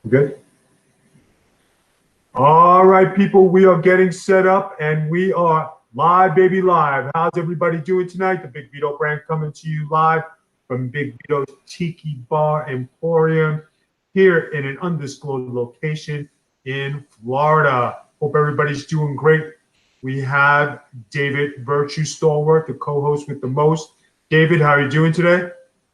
Good. All right, people, we are getting set up and we are live, baby, live. How's everybody doing tonight? The Big Vito brand coming to you live from Big Vito's Tiki Bar Emporium here in an undisclosed location in Florida. Hope everybody's doing great. We have David Virtue Stalwart, the co-host with the most. David, how are you doing today?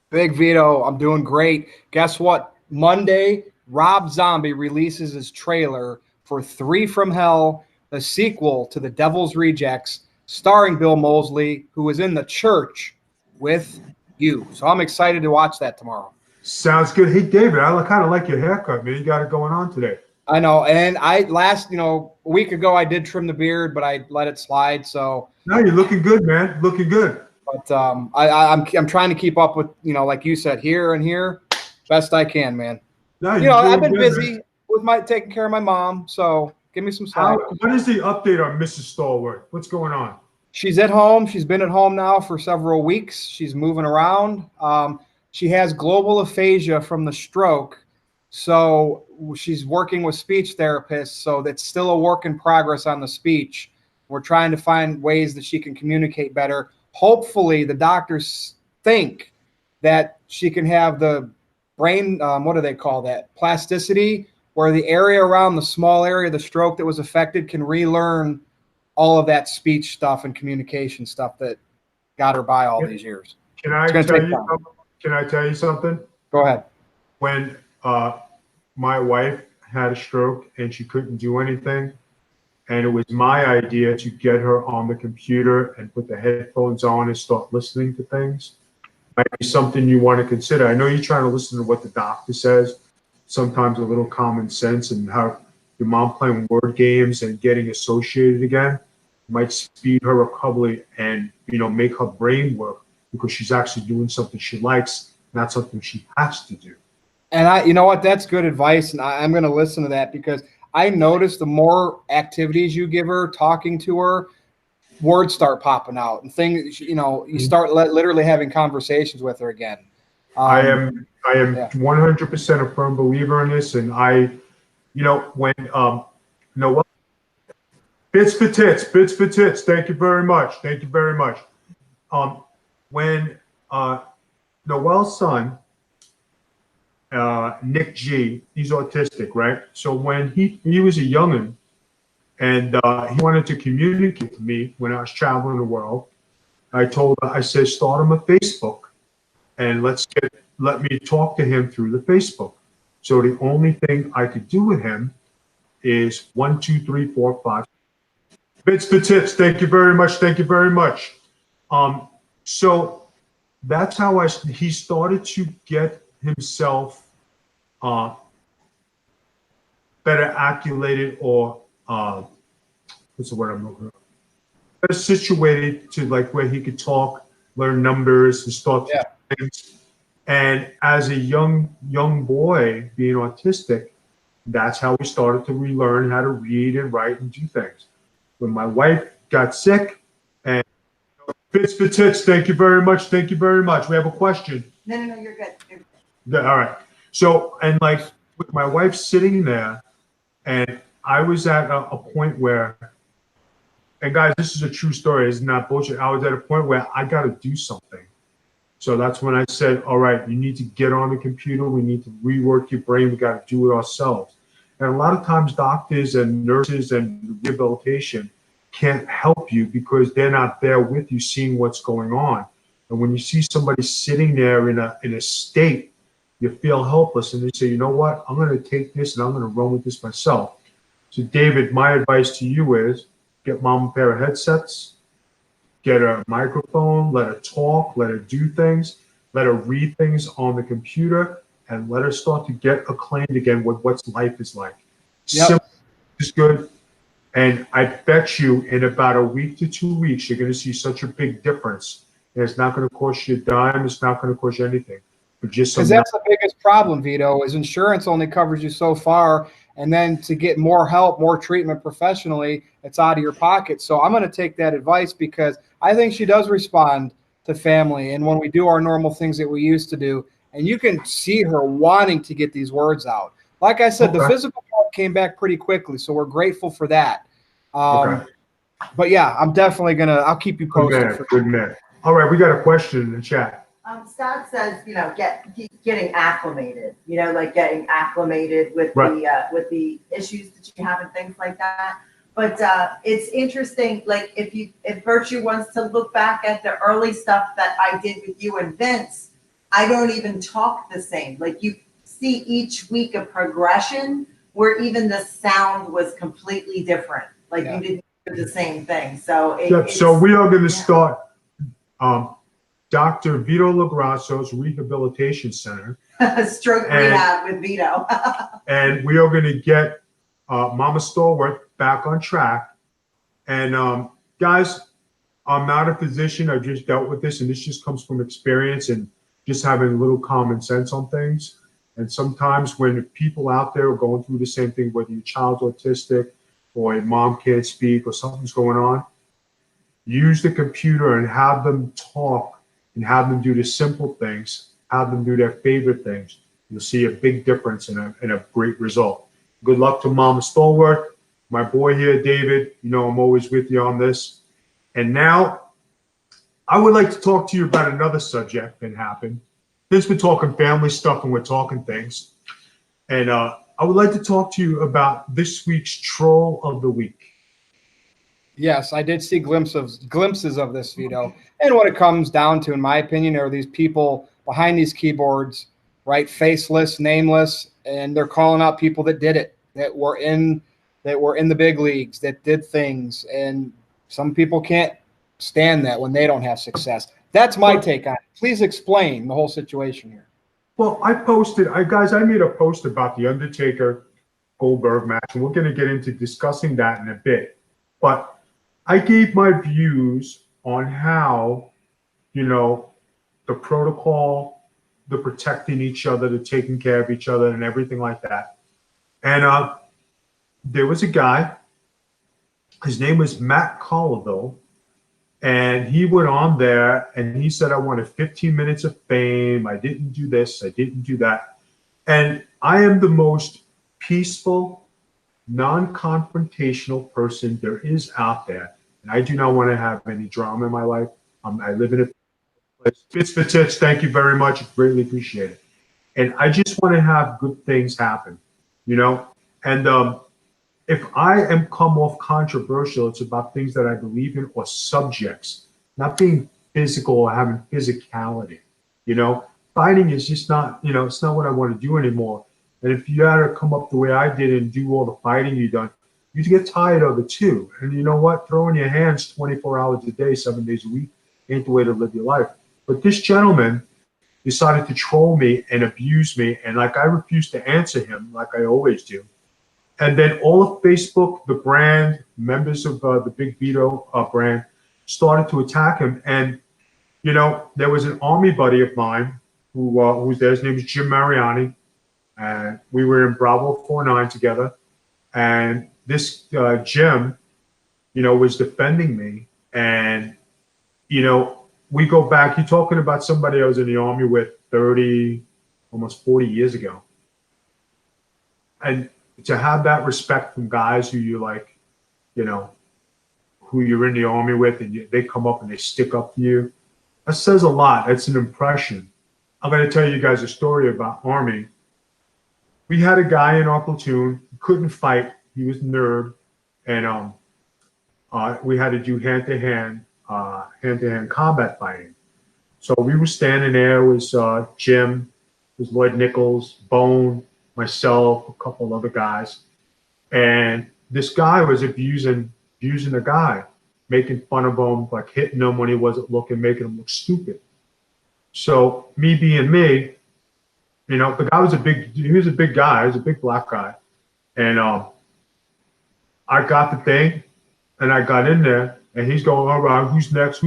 Big Vito, I'm doing great. Guess what? Monday, Rob Zombie releases his trailer for 3 from Hell, the sequel to The Devil's Rejects, starring Bill Moseley, who is in the church with you. So I'm excited to watch that tomorrow. Sounds good. Hey, David, I kind of like your haircut, man. You got it going on today. I know. And a week ago, I did trim the beard, but I let it slide. So no, you're looking good, man. Looking good. But I'm trying to keep up with, like you said, here and here, best I can, man. No, I've been busy with taking care of my mom, so give me some slack. What is the update on Mrs. Stalwart? What's going on? She's at home. She's been at home now for several weeks. She's moving around. She has global aphasia from the stroke, so she's working with speech therapists, so that's still a work in progress on the speech. We're trying to find ways that she can communicate better. Hopefully, the doctors think that she can have the brain, what do they call that? Plasticity, where the area around the small area of the stroke that was affected can relearn all of that speech stuff and communication stuff that got her by all these years. Can I tell you something? Go ahead. When my wife had a stroke and she couldn't do anything, and it was my idea to get her on the computer and put the headphones on and start listening to things. Might be something you want to consider. I know you're trying to listen to what the doctor says, sometimes a little common sense, and how your mom playing word games and getting associated again might speed her recovery and, make her brain work because she's actually doing something she likes, not something she has to do. And you know what? That's good advice, and I'm going to listen to that because I noticed the more activities you give her, talking to her, words start popping out and things, you start literally having conversations with her again. I am 100% a firm believer in this. And when Noel, bits for tits. Thank you very much. When Noel's son, Nick G, he's autistic, right? So when he was a youngin', and he wanted to communicate to me when I was traveling the world, I said, start him a Facebook, and let me talk to him through the Facebook. So the only thing I could do with him is 1, 2, 3, 4, 5. Bits for tips. Thank you very much. So that's how he started to get himself better acclimated, or what's the word I'm looking for? Better situated to where he could talk, learn numbers, and start to do things. And as a young boy being autistic, that's how we started to relearn how to read and write and do things. When my wife got sick, and bits for tits, thank you very much. We have a question. No, you're good. All right. So, and with my wife sitting there, and I was at a point where, and guys, this is a true story, it's not bullshit. I was at a point where I got to do something. So that's when I said, all right, you need to get on the computer. We need to rework your brain. We got to do it ourselves. And a lot of times doctors and nurses and rehabilitation can't help you because they're not there with you seeing what's going on. And when you see somebody sitting there in a state, you feel helpless, and they say, you know what, I'm going to take this and I'm going to run with this myself. So David, my advice to you is get mom a pair of headsets, get her a microphone, let her talk, let her do things, let her read things on the computer, and let her start to get acquainted again with what life is like. Yep. Simple is good. And I bet you in about a week to 2 weeks, you're going to see such a big difference. And it's not going to cost you a dime. It's not going to cost you anything. Because that's the biggest problem, Vito, is insurance only covers you so far. And then to get more help, more treatment professionally, it's out of your pocket. So I'm going to take that advice because I think she does respond to family. And when we do our normal things that we used to do, and you can see her wanting to get these words out. Like I said, the physical part came back pretty quickly, so we're grateful for that. But yeah, I'm definitely I'll keep you posted. Good man. All right, we got a question in the chat. Scott says, getting acclimated, like getting acclimated with the issues that you have and things like that. But it's interesting, like if Virtue wants to look back at the early stuff that I did with you and Vince, I don't even talk the same. Like you see each week a progression where even the sound was completely different. Like you didn't do the same thing. So so we are going to start Dr. Vito Lagrasso's Rehabilitation Center. Stroke rehab with Vito. And we are going to get Mama Stallworth back on track. And guys, I'm not a physician. I've just dealt with this, and this just comes from experience and just having a little common sense on things. And sometimes when people out there are going through the same thing, whether your child's autistic or your mom can't speak or something's going on, use the computer and have them talk and have them do the simple things, have them do their favorite things. You'll see a big difference and a great result. Good luck to Mama Stallworth. My boy here, David, I'm always with you on this. And now I would like to talk to you about another subject that happened. Since we're talking family stuff and we're talking things. And I would like to talk to you about this week's Troll of the Week. Yes, I did see glimpses of this, Vito. And what it comes down to, in my opinion, are these people behind these keyboards, right? Faceless, nameless, and they're calling out people that did it, that were in the big leagues, that did things. And some people can't stand that when they don't have success. That's my take on it. Please explain the whole situation here. Well, I made a post about the Undertaker Goldberg match, and we're going to get into discussing that in a bit. But I gave my views on how, the protocol, the protecting each other, the taking care of each other, and everything like that. And there was a guy, his name was Matt Colville, and he went on there and he said, I wanted 15 minutes of fame. I didn't do this. I didn't do that. And I am the most peaceful, non-confrontational person there is out there. And I do not want to have any drama in my life. I live in a place. Fits for tits. Thank you very much. Greatly appreciate it. And I just want to have good things happen, And if I am come off controversial, it's about things that I believe in or subjects, not being physical or having physicality. Fighting is just not, it's not what I want to do anymore. And if you had to come up the way I did and do all the fighting you've done, you get tired of it too. And you know what? Throwing your hands 24 hours a day, 7 days a week ain't the way to live your life. But this gentleman decided to troll me and abuse me. And I refused to answer him like I always do. And then all of Facebook, the brand, members of the Big Vito brand started to attack him. And, there was an army buddy of mine who was there. His name is Jim Mariani. And we were in Bravo 49 together. And this Jim, was defending me. And, we go back. You're talking about somebody I was in the army with 30, almost 40 years ago. And to have that respect from guys who you like, who you're in the army with, and they come up and they stick up to you, that says a lot. That's an impression. I'm going to tell you guys a story about Army. We had a guy in our platoon who couldn't fight. He was a nerd, and we had to do hand-to-hand combat fighting. So we were standing there. It was Jim, it was Lloyd Nichols, Bone, myself, a couple of other guys, and this guy was abusing the guy, making fun of him, like hitting him when he wasn't looking, making him look stupid. So me being me, the guy was a big guy, he was a big black guy, and I got the thing, and I got in there, and he's going, all right, who's next?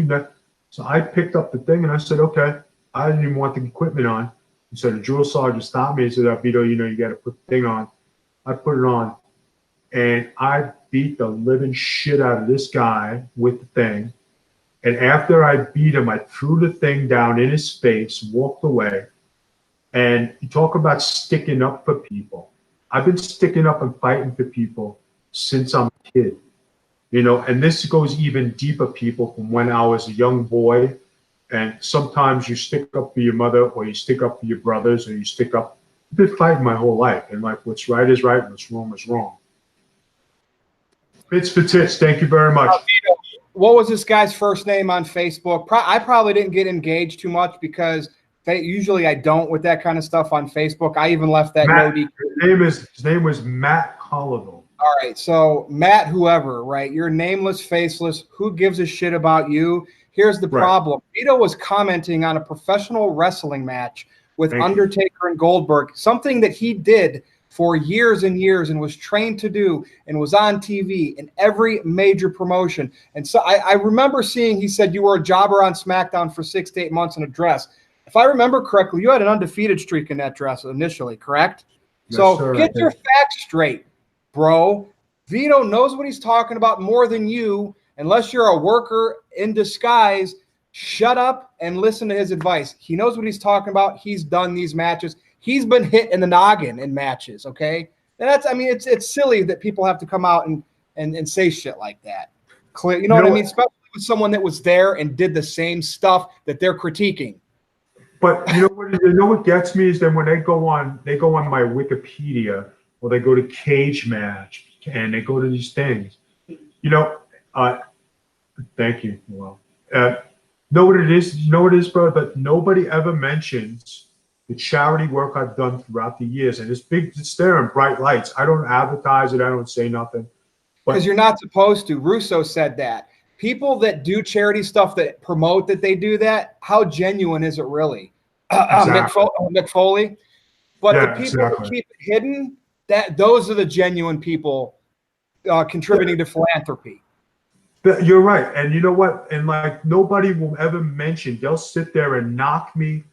So I picked up the thing, and I said, okay. I didn't even want the equipment on. So the drill sergeant stopped me and said, Vito, you got to put the thing on. I put it on, and I beat the living shit out of this guy with the thing. And after I beat him, I threw the thing down in his face, walked away. And you talk about sticking up for people. I've been sticking up and fighting for people since I'm a kid, and this goes even deeper, people, from when I was a young boy. And sometimes you stick up for your mother, or you stick up for your brothers, or you stick up. I've been fighting my whole life. And like, what's right is right, what's wrong is wrong. Bits for tits. Thank you very much. What was this guy's first name on Facebook? I probably didn't get engaged too much because usually I don't with that kind of stuff on Facebook. I even left that Matt, no. His name was Matt Collado. All right, so Matt, whoever, right? You're nameless, faceless. Who gives a shit about you? Here's the problem. Vito was commenting on a professional wrestling match with Undertaker and Goldberg, something that he did for years and years and was trained to do and was on TV in every major promotion. And so I remember seeing, he said you were a jobber on SmackDown for 6 to 8 months in a dress. If I remember correctly, you had an undefeated streak in that dress initially, correct? Yes, so sir, get your facts straight, bro. Vito knows what he's talking about more than you. Unless you're a worker in disguise, shut up and listen to his advice. He knows what he's talking about. He's done these matches. He's been hit in the noggin in matches, okay? And it's silly that people have to come out and say shit like that. Clear, you know what I mean? Especially with someone that was there and did the same stuff that they're critiquing. But what gets me is that when they go on my Wikipedia, or they go to Cage Match and they go to these things, thank you. Well, know what it is? You know what it is, bro? But nobody ever mentions the charity work I've done throughout the years, and it's there in bright lights. I don't advertise it. I don't say nothing. Because you're not supposed to. Russo said that. People that do charity stuff that promote that they do that, how genuine is it really? Exactly. Mick Foley. But the people that keep it hidden, those are the genuine people contributing to philanthropy. You're right. And you know what? And like, nobody will ever mention, they'll sit there and knock me,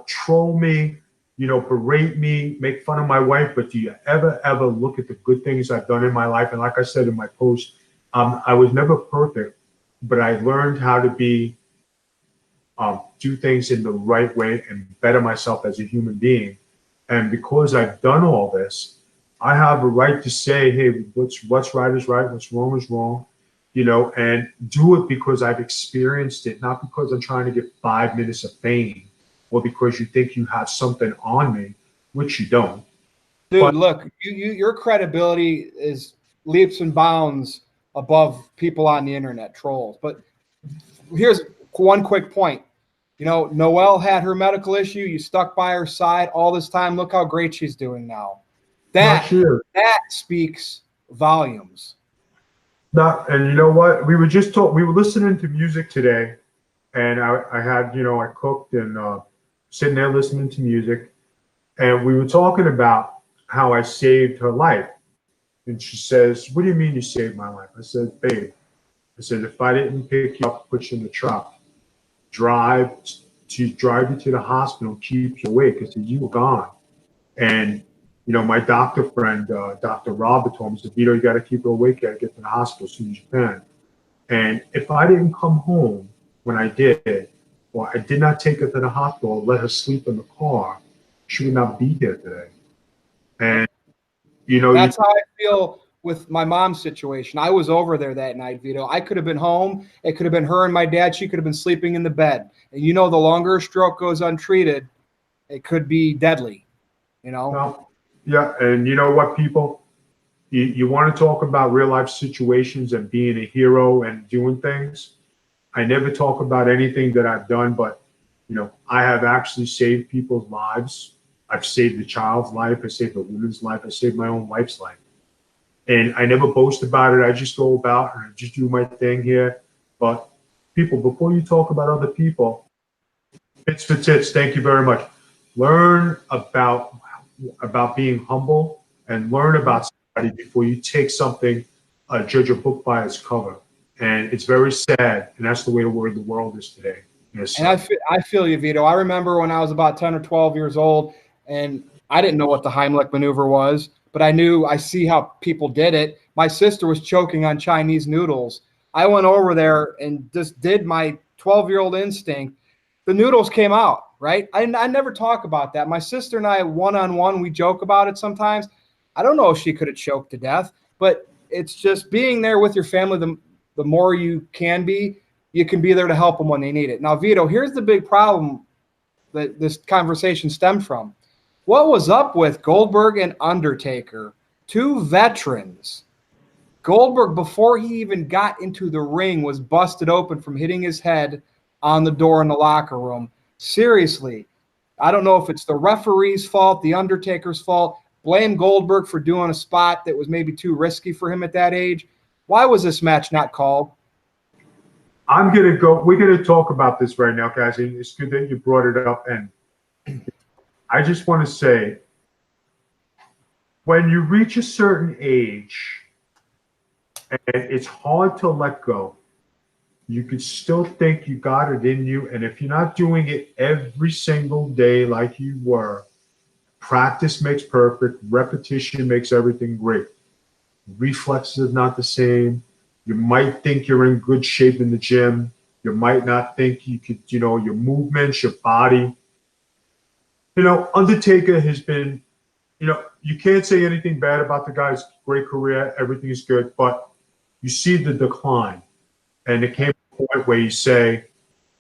troll me, berate me, make fun of my wife. But do you ever look at the good things I've done in my life? And like I said in my post, I was never perfect, but I learned how to do things in the right way and better myself as a human being. And because I've done all this, I have a right to say, hey, what's right is right, what's wrong is wrong, and do it because I've experienced it, not because I'm trying to get 5 minutes of fame or because you think you have something on me, which you don't. Dude, look, your credibility is leaps and bounds above people on the internet, trolls. But here's one quick point. Noelle had her medical issue. You stuck by her side all this time. Look how great she's doing now. That speaks volumes. And you know what? We were listening to music today, and I had, I cooked and sitting there listening to music, and we were talking about how I saved her life. And she says, "What do you mean you saved my life?" I said, "Babe," I said, "if I didn't pick you up, put you in the truck, drive you to the hospital, keep you awake," I said, "you were gone." And my doctor friend, Dr. Robert, told me, said, "Vito, you got to keep her awake. You got to get to the hospital as soon as you can." And if I didn't come home when I did, or I did not take her to the hospital, let her sleep in the car, she would not be here today. And that's how I feel with my mom's situation. I was over there that night, Vito. I could have been home. It could have been her and my dad. She could have been sleeping in the bed. And the longer a stroke goes untreated, it could be deadly. Well, yeah, and you know what, people? You want to talk about real life situations and being a hero and doing things. I never talk about anything that I've done, but I have actually saved people's lives. I've saved a child's life. I saved a woman's life. I saved my own wife's life. And I never boast about it. I just go about and I just do my thing here. But people, before you talk about other people, it's for tits. Thank you very much. Learn about being humble and learn about somebody before you take something, judge a book by its cover. And it's very sad. And that's the way the world is today. Yes, and I feel you, Vito. I remember when I was about 10 or 12 years old, and I didn't know what the Heimlich maneuver was, but I see how people did it. My sister was choking on Chinese noodles. I went over there and just did my 12-year-old instinct. the noodles came out, right? I never talk about that. My sister and I, one-on-one, we joke about it sometimes. I don't know if she could have choked to death, but it's just being there with your family. The more you can be there to help them when they need it. Now, Vito, here's the big problem that this conversation stemmed from. What was up with Goldberg and Undertaker, two veterans? Goldberg, before he even got into the ring, was busted open from hitting his head on the door in the locker room. Seriously, I don't know if it's the referee's fault, the Undertaker's fault. Blame Goldberg for doing a spot that was maybe too risky for him at that age. Why was this match not called? We're going to talk about this right now, guys. And it's good that you brought it up. And I just want to say, when you reach a certain age, and it's hard to let go, you could still think you got it in you. And if you're not doing it every single day like you were, practice makes perfect. Repetition makes everything great. Reflexes are not the same. You might think you're in good shape in the gym. You might not think you could, your movements, your body. Undertaker has been, you can't say anything bad about the guy's great career. Everything is good, but you see the decline. And it came to a point where you say,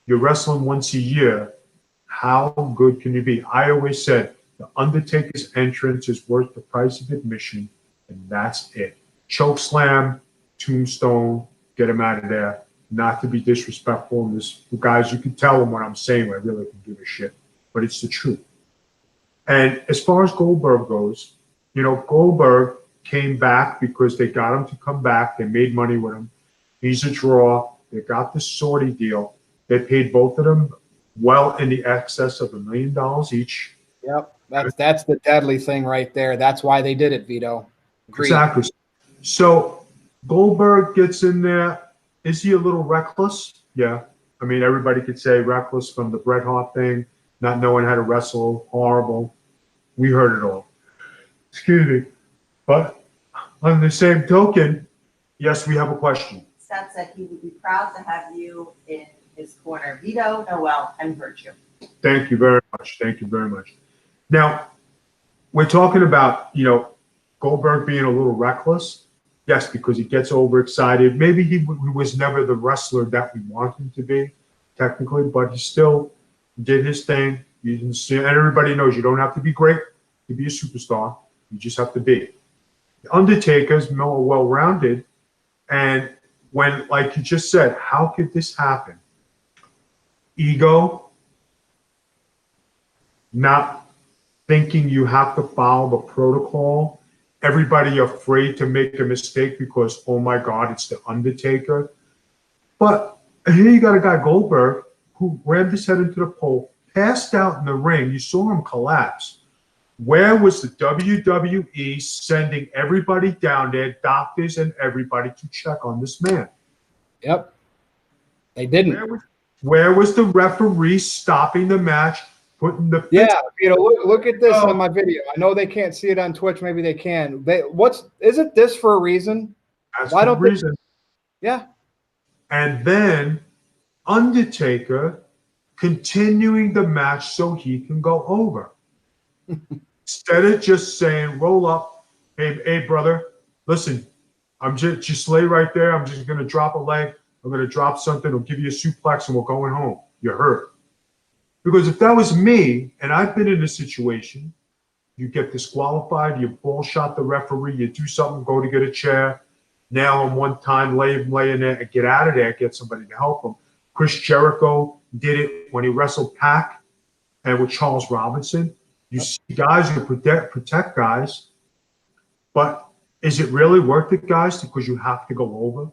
you're wrestling once a year. How good can you be? I always said the Undertaker's entrance is worth the price of admission, and that's it. Choke slam, tombstone, get him out of there. Not to be disrespectful. And this, guys, you can tell them what I'm saying. I really don't give a shit, but it's the truth. And as far as Goldberg goes, Goldberg came back because they got him to come back. They made money with him. He's a draw. They got the Saudi deal. They paid both of them well in the excess of $1 million each. Yep, that's the deadly thing right there. That's why they did it, Vito. Agreed. Exactly. So Goldberg gets in there. Is he a little reckless? Yeah. I mean, everybody could say reckless from the Bret Hart thing, not knowing how to wrestle, horrible. We heard it all. Excuse me. But on the same token, yes, we have a question. Seth said he would be proud to have you in his corner. Vito, Noel, and Virtue. Thank you very much. Thank you very much. Now, we're talking about, Goldberg being a little reckless. Yes, because he gets overexcited. Maybe he was never the wrestler that we want him to be, technically, but he still did his thing. And everybody knows you don't have to be great to be a superstar. You just have to be. The Undertaker's more well-rounded. And when, like you just said, how could this happen? Ego, not thinking you have to follow the protocol, everybody afraid to make a mistake because, oh my God, it's the Undertaker. But here you got a guy, Goldberg, who rammed his head into the pole, passed out in the ring. You saw him collapse. Where was the WWE sending everybody down there, doctors and everybody, to check on this man? Yep. They didn't. Where was the referee stopping the match, putting the look at this on my video. I know they can't see it on Twitch. Maybe they can. Isn't this for a reason? That's for a reason. Yeah. And then Undertaker continuing the match so he can go over. Instead of just saying, roll up, hey, brother, listen, I'm just lay right there. I'm just going to drop a leg. I'm going to drop something. I'll give you a suplex and we're going home. You're hurt. Because if that was me, and I've been in a situation, you get disqualified, you ball shot the referee, you do something, go to get a chair, nail him one time, lay in there, and get out of there, get somebody to help him. Chris Jericho did it when he wrestled Pac and with Charles Robinson. You see guys who protect guys, but is it really worth it, guys, because you have to go over?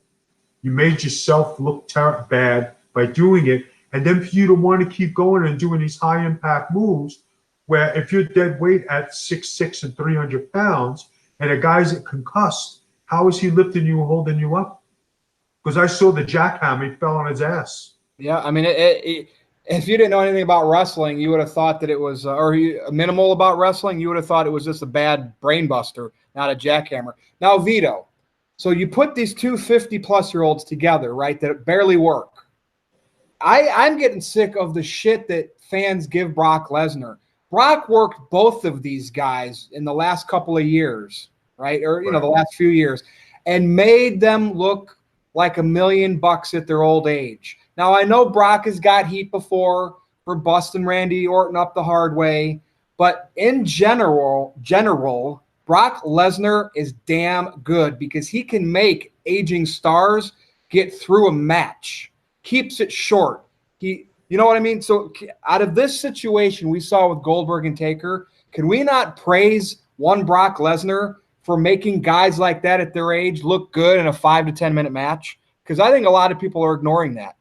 You made yourself look bad by doing it, and then for you to want to keep going and doing these high-impact moves where if you're dead weight at 6'6" and 300 pounds and a guy's concussed, how is he lifting you and holding you up? Because I saw the jackhammer, he fell on his ass. Yeah, I mean, if you didn't know anything about wrestling, you would have thought that it was, minimal about wrestling, you would have thought it was just a bad brain buster, not a jackhammer. Now, Vito, so you put these two 50-plus-year-olds together, right, that barely work. I'm getting sick of the shit that fans give Brock Lesnar. Brock worked both of these guys in the last couple of years, right? Or, you know, the last few years, and made them look like $1,000,000 at their old age. Now, I know Brock has got heat before for busting Randy Orton up the hard way, but in general, Brock Lesnar is damn good because he can make aging stars get through a match. Keeps it short. You know what I mean? So out of this situation we saw with Goldberg and Taker, can we not praise one Brock Lesnar for making guys like that at their age look good in a 5 to 10 minute match? Because I think a lot of people are ignoring that.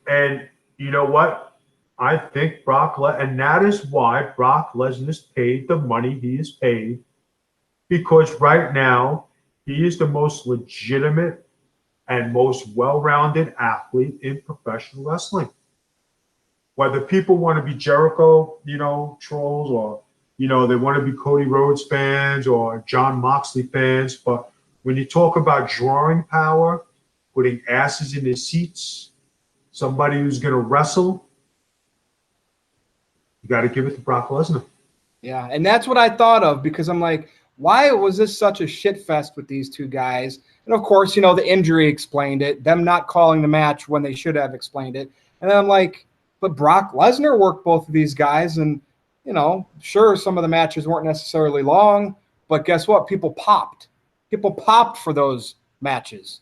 And you know what? I think and that is why Brock Lesnar is paid the money he is paid, because right now he is the most legitimate and most well-rounded athlete in professional wrestling. Whether people want to be Jericho, you know, trolls, or, you know, they want to be Cody Rhodes fans or John Moxley fans, but when you talk about drawing power, putting asses in their seats, somebody who's going to wrestle, you got to give it to Brock Lesnar. Yeah, and that's what I thought of, because I'm like, why was this such a shit fest with these two guys? And of course, you know, the injury explained it, them not calling the match when they should have explained it. And then I'm like, but Brock Lesnar worked both of these guys, and, you know, sure, some of the matches weren't necessarily long, but guess what? People popped. People popped for those matches.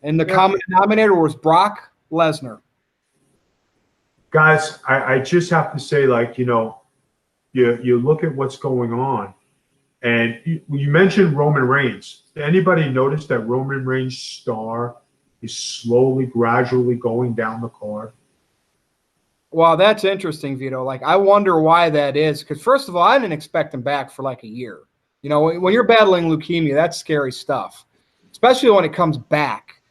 And the common denominator was Brock Lesnar. Guys, I just have to say, like, you know, you look at what's going on, and you mentioned Roman Reigns. Did anybody notice that Roman Reigns' star is slowly, gradually going down the card? Well, that's interesting, Vito. Like, I wonder why that is. Because first of all, I didn't expect him back for like a year. You know, when you're battling leukemia, that's scary stuff, especially when it comes back.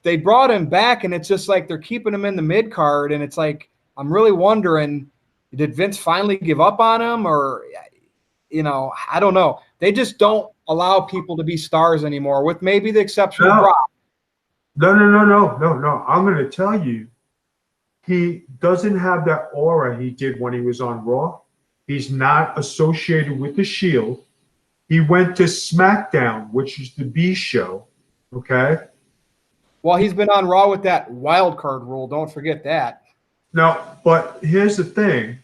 They brought him back, and it's just like they're keeping him in the mid card, and it's like I'm really wondering, did Vince finally give up on him, or, you know, I don't know. They just don't allow people to be stars anymore, with maybe the exception of Brock. No. I'm going to tell you, he doesn't have that aura he did when he was on Raw. He's not associated with the Shield. He went to SmackDown, which is the B show. Okay. Well, he's been on Raw with that wild card rule. Don't forget that. Now, but here's the thing.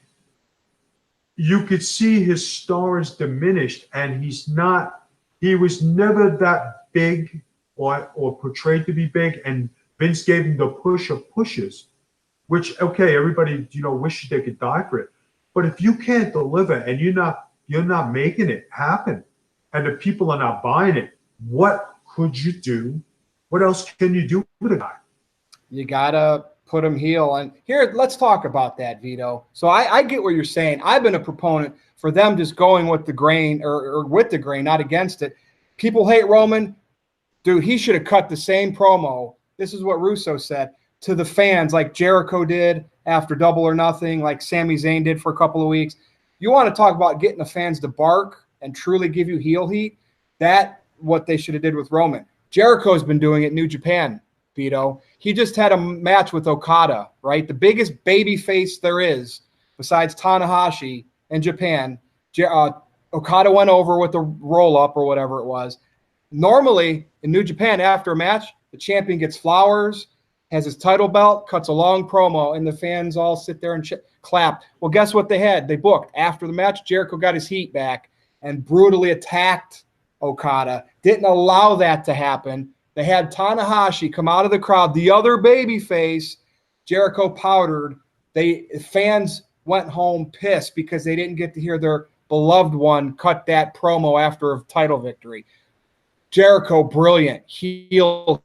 You could see his star is diminished, and he was never that big or portrayed to be big, and Vince gave him the push of pushes, which, okay, everybody, you know, wishes they could die for it. But if you can't deliver and you're not making it happen, and the people are not buying it, what could you do? What else can you do with a guy? You gotta put him heel. And here, let's talk about that, Vito. So I get what you're saying. I've been a proponent for them just going with the grain, or with the grain, not against it. People hate Roman. Dude, he should have cut the same promo. This is what Russo said to the fans, like Jericho did after Double or Nothing, like Sami Zayn did for a couple of weeks. You want to talk about getting the fans to bark and truly give you heel heat? That's what they should have did with Roman. Jericho's been doing it New Japan, Vito. He just had a match with Okada, right? The biggest baby face there is, besides Tanahashi in Japan. Okada went over with a roll-up or whatever it was. Normally, in New Japan, after a match, the champion gets flowers, has his title belt, cuts a long promo, and the fans all sit there and clap. Well, guess what they had? They booked. After the match, Jericho got his heat back and brutally attacked Okada. Didn't allow that to happen. They had Tanahashi come out of the crowd, the other baby face. Jericho powdered. Fans went home pissed because they didn't get to hear their beloved one cut that promo after a title victory. Jericho, brilliant. Heel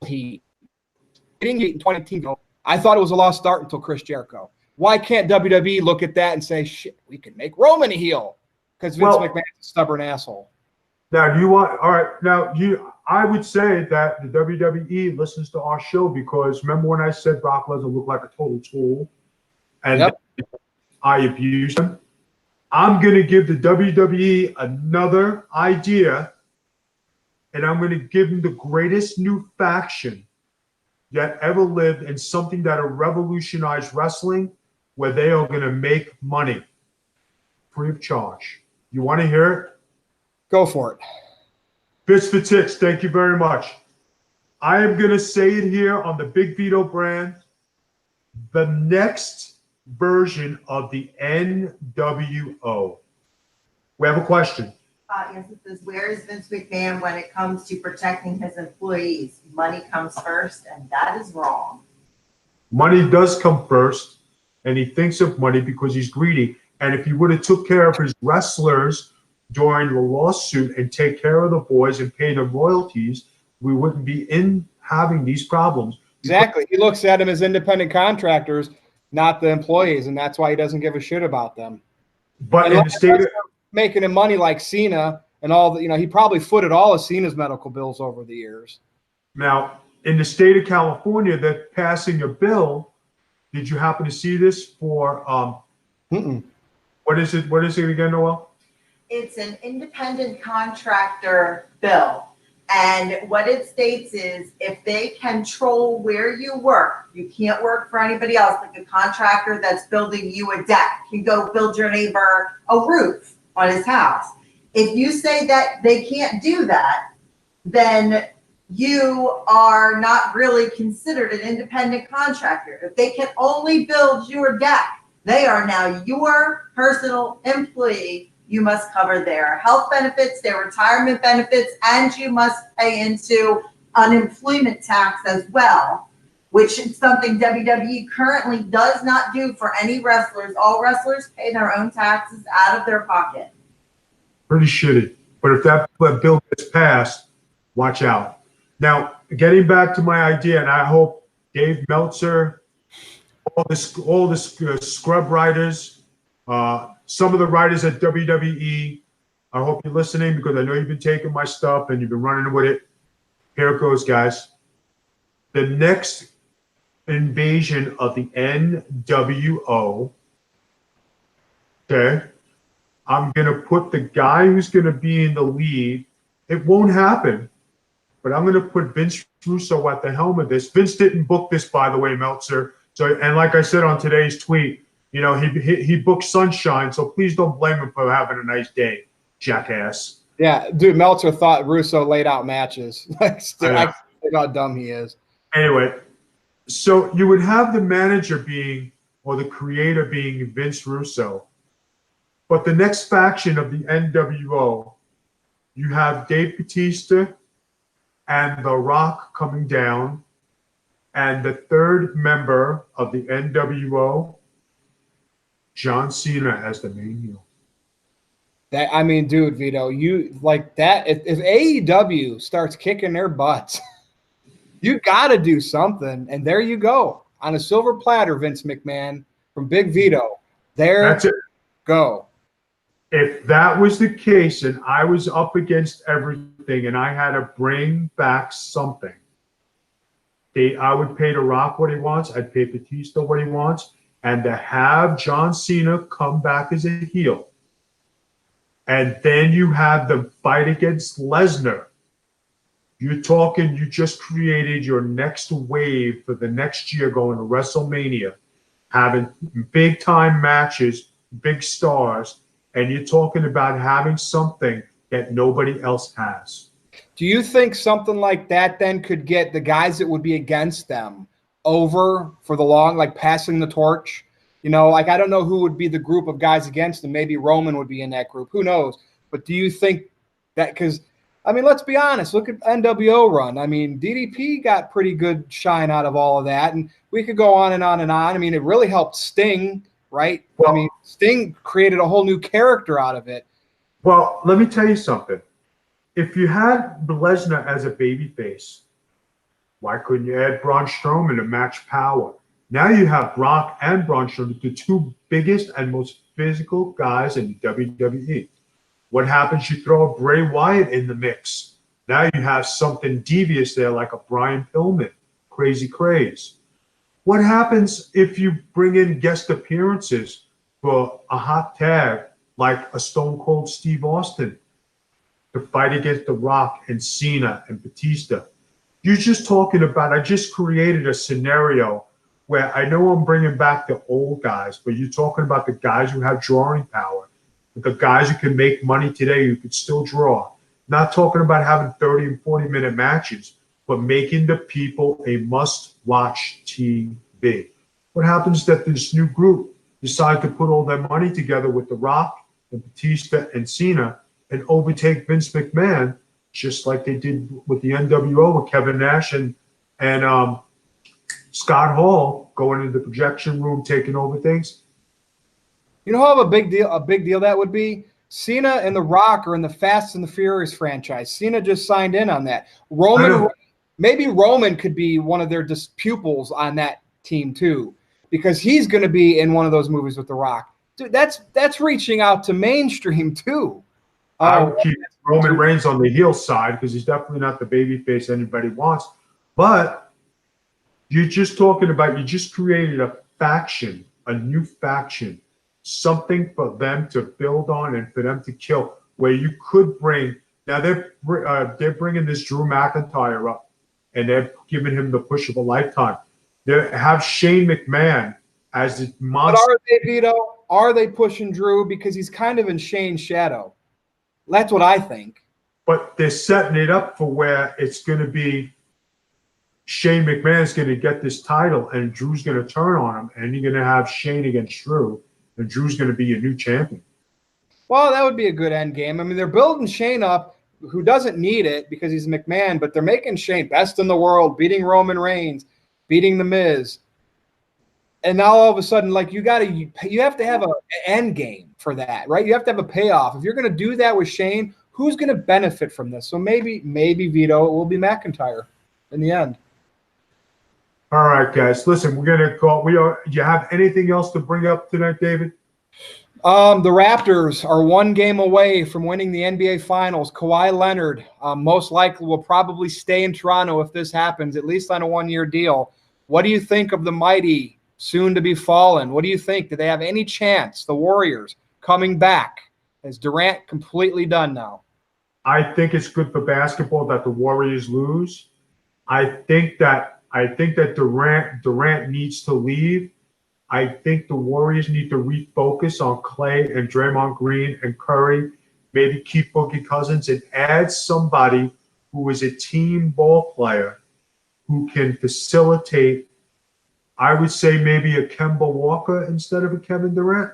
heat. Getting in 2018, I thought it was a lost start until Chris Jericho. Why can't WWE look at that and say, shit, we can make Roman a heel? Because Vince McMahon's a stubborn asshole. Now, I would say that the WWE listens to our show, because remember when I said Brock Lesnar looked like a total tool and I abused him? I'm going to give the WWE another idea, and I'm going to give them the greatest new faction that ever lived and something that will revolutionize wrestling where they are going to make money free of charge. You want to hear it? Go for it. Bits for Tits, thank you very much. I am going to say it here on the Big Vito brand. The next version of the NWO. We have a question. Yes, it says, where is Vince McMahon when it comes to protecting his employees? Money comes first, and that is wrong. Money does come first, and he thinks of money because he's greedy. And if he would have took care of his wrestlers during the lawsuit and take care of the boys and pay them royalties, we wouldn't be having these problems. Exactly. He looks at them as independent contractors, not the employees, and that's why he doesn't give a shit about them. But in the state of making him money like Cena and all the, he probably footed all of Cena's medical bills over the years. Now, in the state of California, they're passing a bill. Did you happen to see this for what is it? What is it again, Noel? It's an independent contractor bill. And what it states is if they control where you work, you can't work for anybody else. Like a contractor that's building you a deck can go build your neighbor a roof on his house. If you say that they can't do that, then you are not really considered an independent contractor. If they can only build your deck, they are now your personal employee. You must cover their health benefits, their retirement benefits, and you must pay into unemployment tax as well, which is something WWE currently does not do for any wrestlers. All wrestlers pay their own taxes out of their pocket. Pretty shitty. But if that bill gets passed, watch out. Now, getting back to my idea, and I hope Dave Meltzer, all the scrub writers, some of the writers at WWE, I hope you're listening because I know you've been taking my stuff and you've been running with it. Here it goes, guys. The next invasion of the NWO, okay, I'm going to put the guy who's going to be in the lead. It won't happen, but I'm going to put Vince Russo at the helm of this. Vince didn't book this, by the way, Meltzer. So, and like I said on today's tweet, he booked Sunshine, so please don't blame him for having a nice day, jackass. Yeah, dude, Meltzer thought Russo laid out matches. I can't think how dumb he is. Anyway, so you would have the manager being, or the creator being Vince Russo. But the next faction of the NWO, you have Dave Bautista and The Rock coming down, and the third member of the NWO, John Cena as the main heel. Dude, Vito, you like that? If AEW starts kicking their butts, you got to do something. And there you go on a silver platter, Vince McMahon from Big Vito. That's it. Go. If that was the case, and I was up against everything, and I had to bring back something, I would pay The Rock what he wants. I'd pay Batista what he wants. And to have John Cena come back as a heel. And then you have the fight against Lesnar. You're talking, you just created your next wave for the next year going to WrestleMania, having big time matches, big stars, and you're talking about having something that nobody else has. Do you think something like that then could get the guys that would be against them over for the long, like passing the torch? Like I don't know who would be the group of guys against them. Maybe Roman would be in that group. Who knows? But do you think that, because, let's be honest. Look at NWO run. DDP got pretty good shine out of all of that. And we could go on and on and on. It really helped Sting, right? Well, Sting created a whole new character out of it. Well, let me tell you something. If you had Lesnar as a babyface, why couldn't you add Braun Strowman to match power? Now you have Brock and Braun Strowman, the two biggest and most physical guys in WWE. What happens? You throw a Bray Wyatt in the mix. Now you have something devious there like a Brian Pillman, Crazy Craze. What happens if you bring in guest appearances for a hot tag like a Stone Cold Steve Austin to fight against The Rock and Cena and Batista? you're just talking about, I just created a scenario where I know I'm bringing back the old guys, but you're talking about the guys who have drawing power, the guys who can make money today who could still draw. Not talking about having 30 and 40-minute matches, but making the people a must-watch TV. What happens is that this new group decide to put all their money together with The Rock and Batista and Cena and overtake Vince McMahon, just like they did with the NWO with Kevin Nash and Scott Hall going into the projection room, taking over things. You know how a big deal that would be? Cena and The Rock are in the Fast and the Furious franchise. Cena just signed in on that. Maybe Roman could be one of their pupils on that team too, because he's going to be in one of those movies with The Rock. Dude, that's reaching out to mainstream too. I would keep Roman Reigns on the heel side because he's definitely not the babyface anybody wants. But you're just talking about, you just created a faction, a new faction, something for them to build on and for them to kill, where you could bring, now they're bringing this Drew McIntyre up and they're giving him the push of a lifetime. They have Shane McMahon as the monster. But are they, Vito? Are they pushing Drew? Because he's kind of in Shane's shadow. That's what I think. But they're setting it up for where it's going to be Shane McMahon's going to get this title and Drew's going to turn on him and you're going to have Shane against Drew and Drew's going to be your new champion. Well, that would be a good end game. I mean, they're building Shane up, who doesn't need it because he's McMahon, but they're making Shane best in the world, beating Roman Reigns, beating The Miz. And now all of a sudden, like, you have to have an end game for that, right? You have to have a payoff. If you're going to do that with Shane, who's going to benefit from this? So maybe Vito, it will be McIntyre in the end. All right, guys. Listen, we're going to call. Do you have anything else to bring up tonight, David? The Raptors are one game away from winning the NBA Finals. Kawhi Leonard most likely will probably stay in Toronto if this happens, at least on a one-year deal. What do you think of the mighty, soon-to-be fallen? What do you think? Do they have any chance, the Warriors, coming back? Is Durant completely done now? I think it's good for basketball that the Warriors lose. I think that Durant needs to leave. I think the Warriors need to refocus on Clay and Draymond Green and Curry, maybe keep Boogie Cousins and add somebody who is a team ball player who can facilitate, I would say maybe a Kemba Walker instead of a Kevin Durant.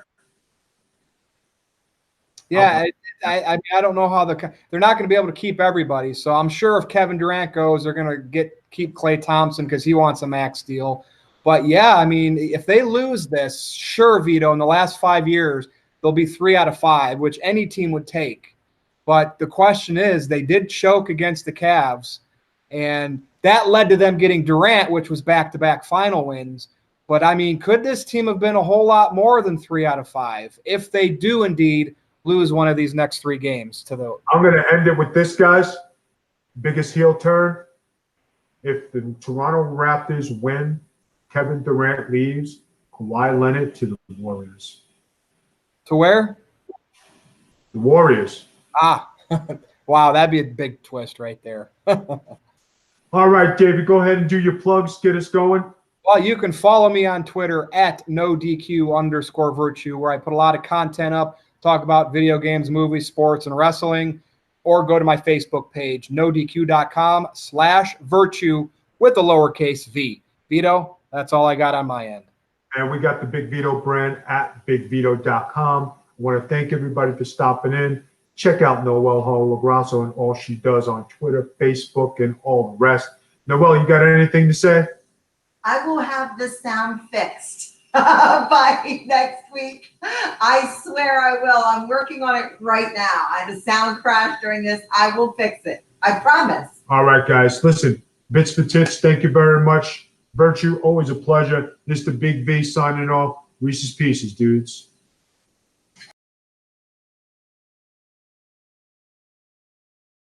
Yeah, I don't know how they're not going to be able to keep everybody. So I'm sure if Kevin Durant goes, they're going to keep Klay Thompson because he wants a max deal. But yeah, I mean, if they lose this, sure, Vito, in the last 5 years, they'll be 3 out of 5, which any team would take. But the question is, they did choke against the Cavs, and that led to them getting Durant, which was back-to-back final wins. But I mean, could this team have been a whole lot more than 3 out of 5 if they do indeed lose one of these next 3 games to the? I'm going to end it with this, guys. Biggest heel turn. If the Toronto Raptors win, Kevin Durant leaves, Kawhi Leonard to the Warriors. To where? The Warriors. Wow, that'd be a big twist right there. All right, David, go ahead and do your plugs. Get us going. Well, you can follow me on Twitter at @NoDQ_Virtue, where I put a lot of content up, talk about video games, movies, sports, and wrestling, or go to my Facebook page, nodq.com/virtue with a lowercase v. Vito, that's all I got on my end. And we got the Big Vito brand at bigvito.com. I want to thank everybody for stopping in. Check out Noelle Hall-Lagrasso and all she does on Twitter, Facebook, and all the rest. Noelle, you got anything to say? I will have this sound fixed by next week. I swear I will. I'm working on it right now. I had a sound crash during this. I will fix it. I promise. All right, guys. Listen, bits for tits, thank you very much. Virtue, always a pleasure. This is the Big V signing off. Reese's Pieces, dudes.